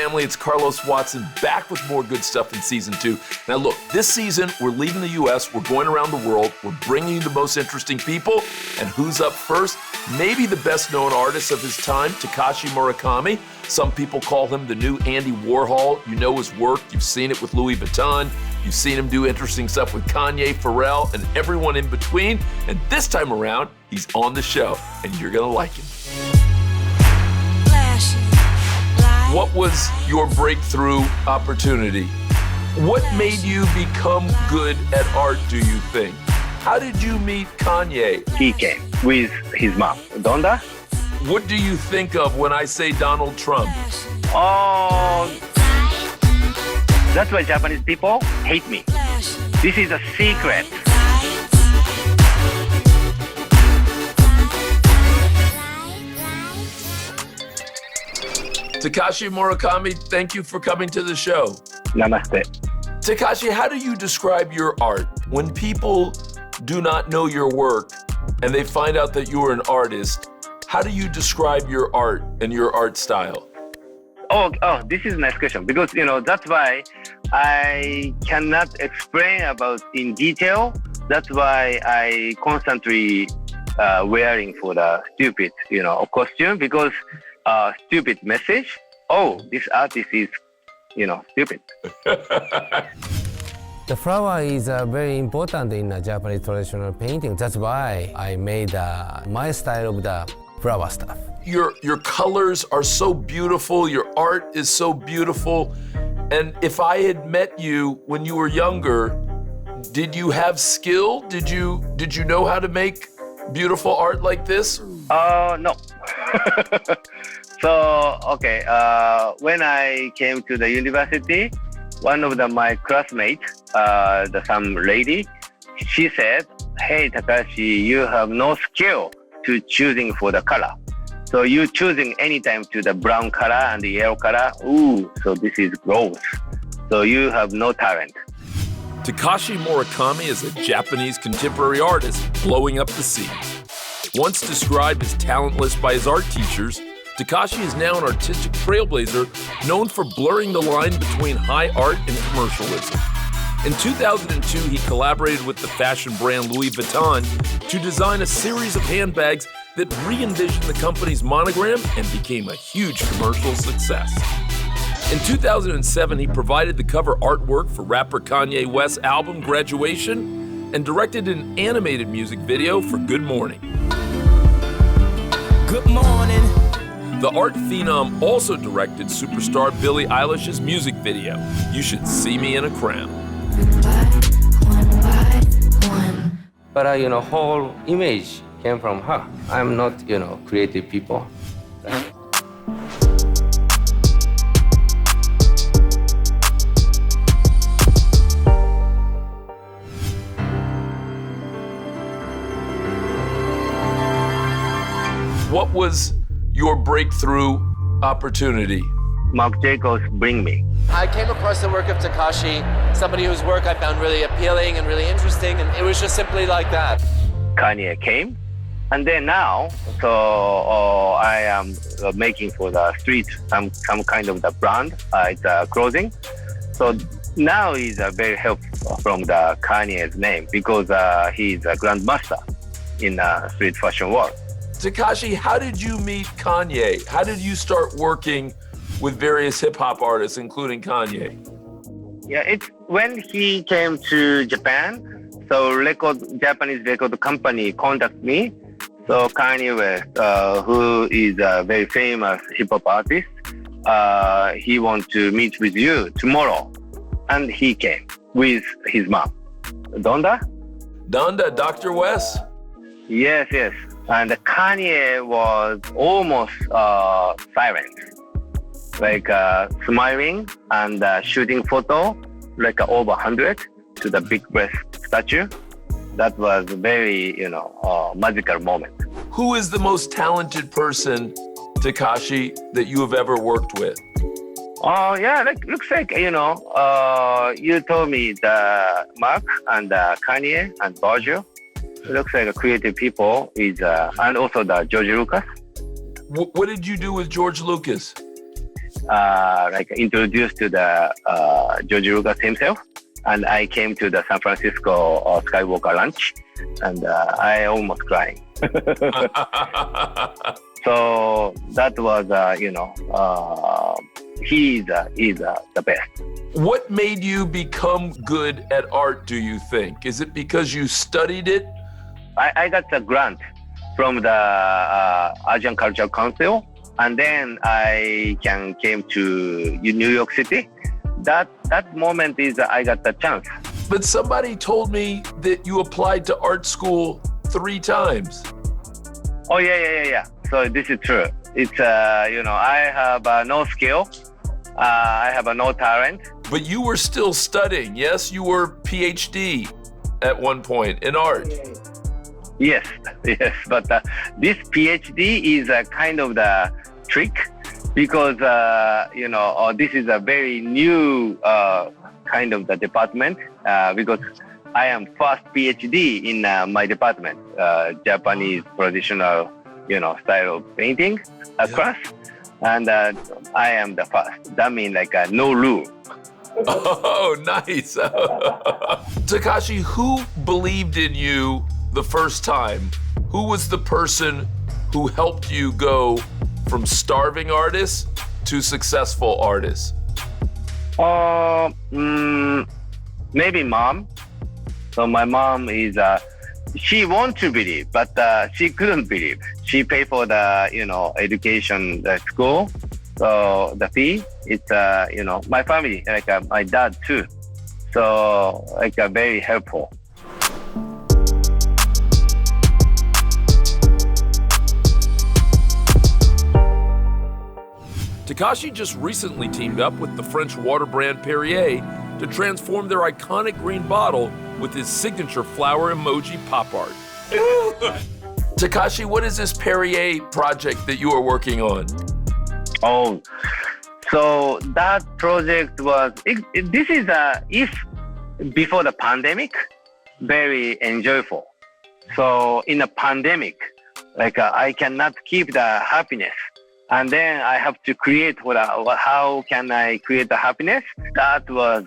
family? It's Carlos Watson back with more good stuff in season 2. Now look, this season we're leaving the US, we're going around the world, we're bringing you the most interesting people, and who's up first? Maybe the best known artist of his time, Takashi Murakami. Some people call him the new Andy Warhol. You know his work, you've seen it with Louis Vuitton, you've seen him do interesting stuff with Kanye, Pharrell, and everyone in between. And this time around, he's on the show, and you're gonna like him. What was your breakthrough opportunity? What made you become good at art, do you think? How did you meet Kanye? He came with his mom, Donda. What do you think of when I say Donald Trump? Oh, that's why Japanese people hate me. This is a secret. Takashi Murakami, thank you for coming to the show. Namaste. Takashi, how do you describe your art? When people do not know your work and they find out that you're an artist, how do you describe your art and your art style? Oh, this is a nice question because, that's why I cannot explain about in detail. That's why I constantly wearing for the stupid, costume because stupid message. Oh, this artist is, stupid. The flower is very important in Japanese traditional painting. That's why I made my style of the flower stuff. Your colors are so beautiful. Your art is so beautiful. And if I had met you when you were younger, did you have skill? Did you know how to make beautiful art like this? No. So, okay, when I came to the university, one of my classmates, some lady, she said, "Hey, Takashi, you have no skill to choosing for the color. So you choosing anytime to the brown color and the yellow color. Ooh, so this is gross. So you have no talent." Takashi Murakami is a Japanese contemporary artist blowing up the scene. Once described as talentless by his art teachers, Takashi is now an artistic trailblazer known for blurring the line between high art and commercialism. In 2002, he collaborated with the fashion brand Louis Vuitton to design a series of handbags that re-envisioned the company's monogram and became a huge commercial success. In 2007, he provided the cover artwork for rapper Kanye West's album Graduation and directed an animated music video for Good Morning. Good morning. The art phenom also directed superstar Billie Eilish's music video, You Should See Me in a Crown. But whole image came from her. I'm not, creative people. What was your breakthrough opportunity? Marc Jacobs bring me. I came across the work of Takashi, somebody whose work I found really appealing and really interesting, and it was just simply like that. Kanye came, and then now, so I am making for the street some kind of the brand. It's clothing. So now he's very helpful from the Kanye's name because he's a grandmaster in street fashion world. Takashi, how did you meet Kanye? How did you start working with various hip-hop artists, including Kanye? Yeah, it's when he came to Japan, so Japanese record company contacted me. So Kanye West, who is a very famous hip-hop artist, he wants to meet with you tomorrow. And he came with his mom. Donda? Donda, Dr. West? Yes. And Kanye was almost silent, like smiling and shooting photo, like over 100 to the big breast statue. That was a very, magical moment. Who is the most talented person, Takashi, that you have ever worked with? Oh, yeah, looks like, you told me the Mark and Kanye and Virgil. It looks like a creative people is, and also the George Lucas. What did you do with George Lucas? like introduced to the George Lucas himself. And I came to the San Francisco Skywalker lunch, and I almost crying. So that was, he's the best. What made you become good at art, do you think? Is it because you studied it? I got the grant from the Asian Cultural Council, and then I came to New York City. That moment is I got the chance. But somebody told me that you applied to art school 3 times. Oh, yeah. So this is true. It's, I have no skill. I have no talent. But you were still studying, yes? You were PhD at one point in art. Yes. But this PhD is a kind of the trick because, this is a very new kind of the department because I am first PhD in my department, Japanese traditional, style of painting class. And I am the first. That means like no rule. Oh, nice. Takashi, who believed in you the first time? Who was the person who helped you go from starving artist to successful artist? Maybe mom. So my mom is, she want to believe, but she couldn't believe. She paid for the, education, the school. So the fee, it's, my family, like my dad too. So like very helpful. Takashi just recently teamed up with the French water brand Perrier to transform their iconic green bottle with his signature flower emoji pop art. Takashi, what is this Perrier project that you are working on? Oh, so that project was, this is if before the pandemic, very enjoyable. So in a pandemic, like I cannot keep the happiness. And then I have to create how can I create the happiness? That was,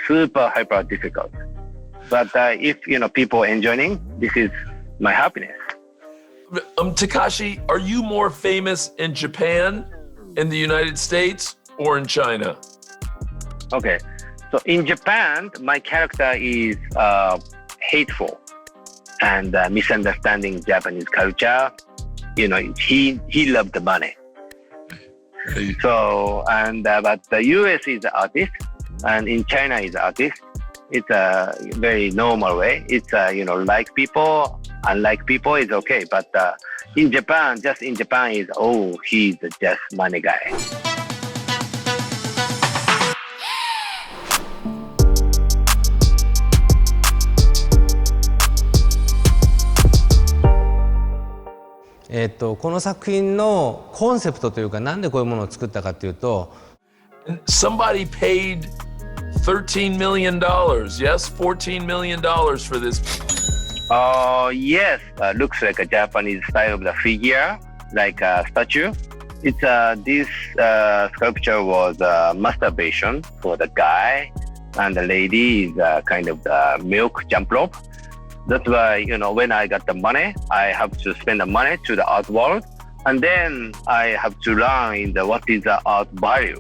super hyper difficult. But if, people enjoying, this is my happiness. Takashi, are you more famous in Japan, in the United States, or in China? Okay. So in Japan, my character is hateful and misunderstanding Japanese culture. He loved the money. So, but the US is the artist, and in China is the artist. It's a very normal way. It's, like people, unlike people is okay. But in Japan is, he's just money guy. この作品のコンセプトというか、なんでこういうものを作ったかというと、 Somebody paid $13 million, yes? $14 million for this. Yes, looks like a Japanese style of the figure, like a statue. It's this sculpture was masturbation for the guy, and the lady is kind of the milk jump rope. That's why, when I got the money, I have to spend the money to the art world, and then I have to learn what is the art value.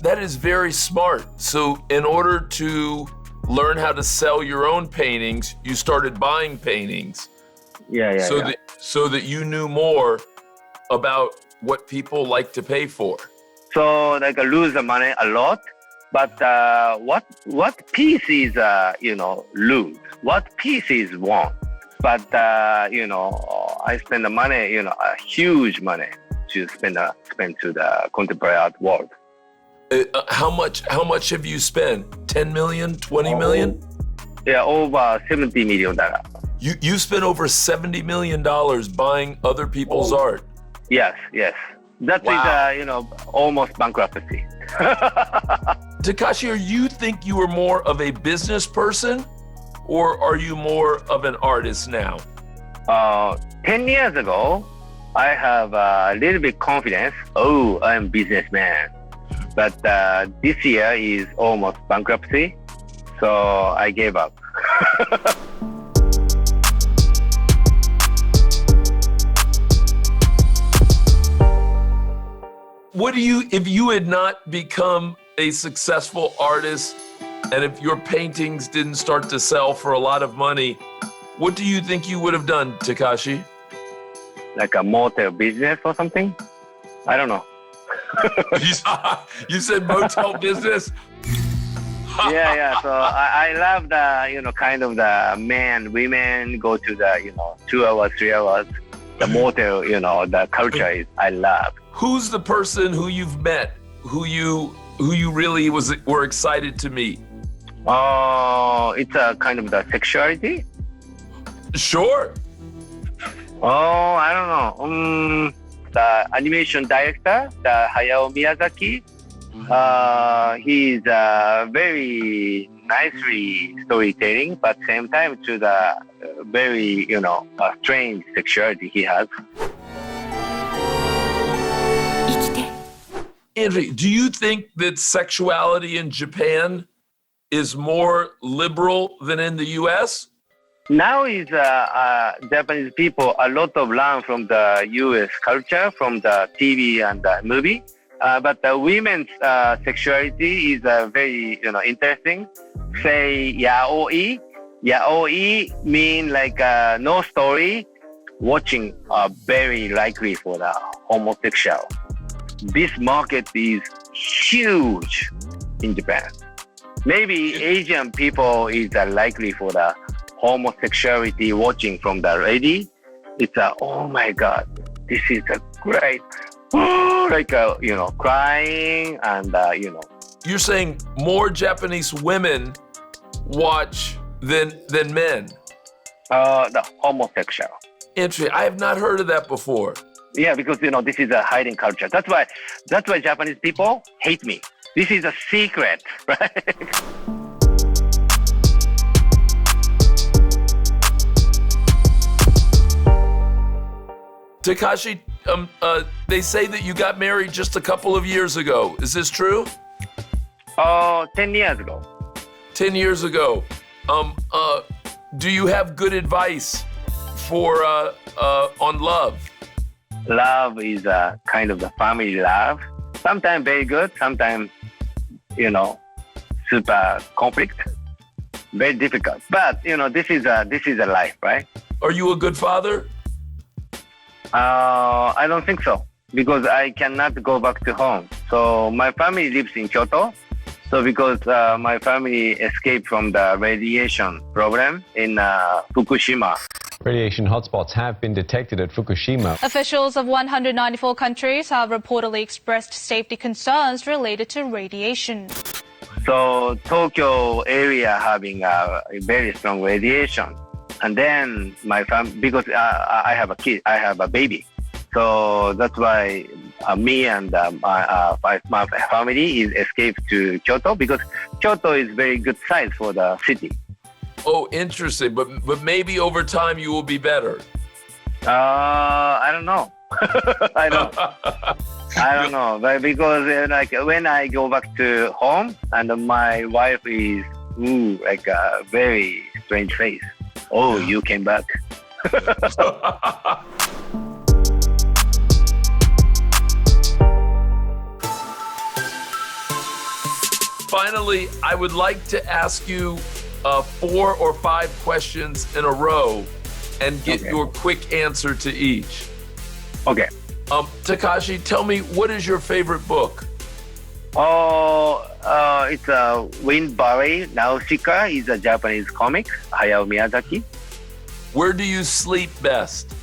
That is very smart. So in order to learn how to sell your own paintings, you started buying paintings. So that you knew more about what people like to pay for. So like I lose the money a lot, but what piece is lose? What piece is won? But I spend the money, a huge money to spend to the contemporary art world. How much have you spent? 10 million, 20 million? Yeah, over $70 million. You spent over $70 million buying other people's art. Yes. That is almost bankruptcy. Takashi, you think you are more of a business person, or are you more of an artist now? 10 years ago, I have a little bit confidence. Oh, I'm businessman. But this year is almost bankruptcy, so I gave up. If you had not become a successful artist, and if your paintings didn't start to sell for a lot of money, what do you think you would have done, Takashi? Like a motel business or something? I don't know. You said motel business? Yeah. So I love the, kind of the women go to the, 2 hours, 3 hours. The motel, the culture is, I love. Who's the person who you've met, who you really were excited to meet? It's a kind of the sexuality. Sure. Oh, I don't know. The animation director, the Hayao Miyazaki. He's very nicely storytelling, but same time to the very, strange sexuality he has. Andrew, do you think that sexuality in Japan is more liberal than in the U.S.? Now is Japanese people a lot of learn from the U.S. culture, from the TV and the movie. But the women's sexuality is very, interesting. Say yaoi. Yaoi mean like no story. Watching very likely for the homosexual. This market is huge in Japan. Maybe Asian people is likely for the homosexuality watching from the lady. It's oh my God, this is a great, like crying and You're saying more Japanese women watch than men? The homosexual. Interesting. I have not heard of that before. Yeah, because this is a hiding culture. That's why Japanese people hate me. This is a secret, right? Takashi, they say that you got married just a couple of years ago. Is this true? 10 years ago. 10 years ago. Do you have good advice for on love? Love is a kind of the family love. Sometimes very good, sometimes, super conflict, very difficult. But, this is a life, right? Are you a good father? I don't think so, because I cannot go back to home. So my family lives in Kyoto. So because my family escaped from the radiation problem in Fukushima. Radiation hotspots have been detected at Fukushima. Officials of 194 countries have reportedly expressed safety concerns related to radiation. So Tokyo area having a very strong radiation. And then my family, because I have a kid, I have a baby. So that's why me and my family is escaped to Kyoto, because Kyoto is very good size for the city. Oh, interesting. But maybe over time you will be better. I don't know. I don't know. But because like when I go back to home and my wife is like a very strange face. Oh, you came back. Finally, I would like to ask you 4 or 5 questions in a row and get your quick answer to each. Okay. Takashi, tell me, what is your favorite book? It's Wind Valley Nausicaa is a Japanese comic, Hayao Miyazaki. Where do you sleep best?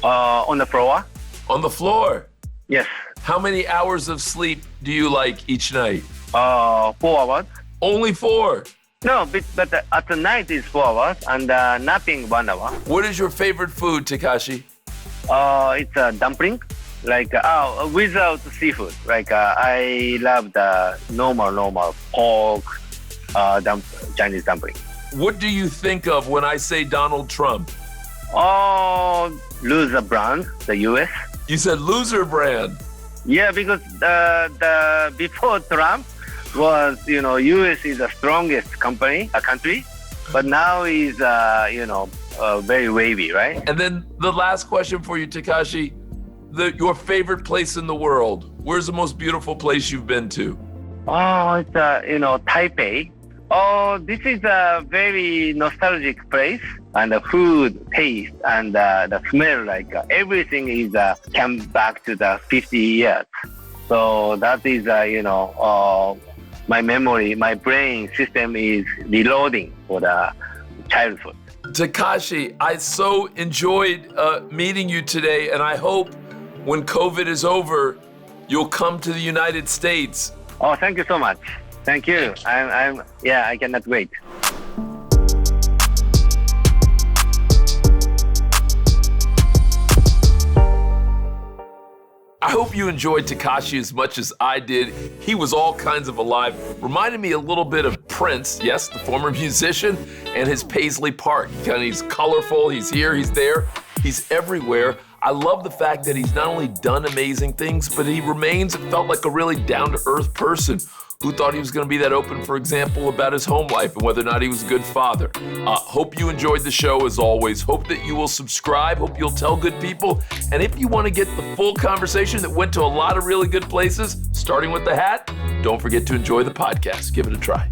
On the floor. On the floor? Yes. How many hours of sleep do you like each night? 4 hours. Only 4? No, but at the night is 4 hours and napping 1 hour. What is your favorite food, Takashi? It's a dumpling, like without seafood. Like I love the normal pork Chinese dumpling. What do you think of when I say Donald Trump? Loser brand, the U.S. You said loser brand. Yeah, because the before Trump was, U.S. is the strongest country, but now is, very wavy, right? And then the last question for you, Takashi, your favorite place in the world. Where's the most beautiful place you've been to? Oh, it's, Taipei. Oh, this is a very nostalgic place, and the food, taste, and the smell, like everything is come back to the 50 years. So that is, my memory, my brain system is reloading for the childhood. Takashi, I so enjoyed meeting you today, and I hope when COVID is over, you'll come to the United States. Oh, thank you so much. Thank you. I cannot wait. I hope you enjoyed Takashi as much as I did. He was all kinds of alive. Reminded me a little bit of Prince, yes, the former musician, and his Paisley Park. He's colorful, he's here, he's there, he's everywhere. I love the fact that he's not only done amazing things, but he remains and felt like a really down-to-earth person who thought he was going to be that open, for example, about his home life and whether or not he was a good father. Hope you enjoyed the show as always. Hope that you will subscribe. Hope you'll tell good people. And if you want to get the full conversation that went to a lot of really good places, starting with the hat, don't forget to enjoy the podcast. Give it a try.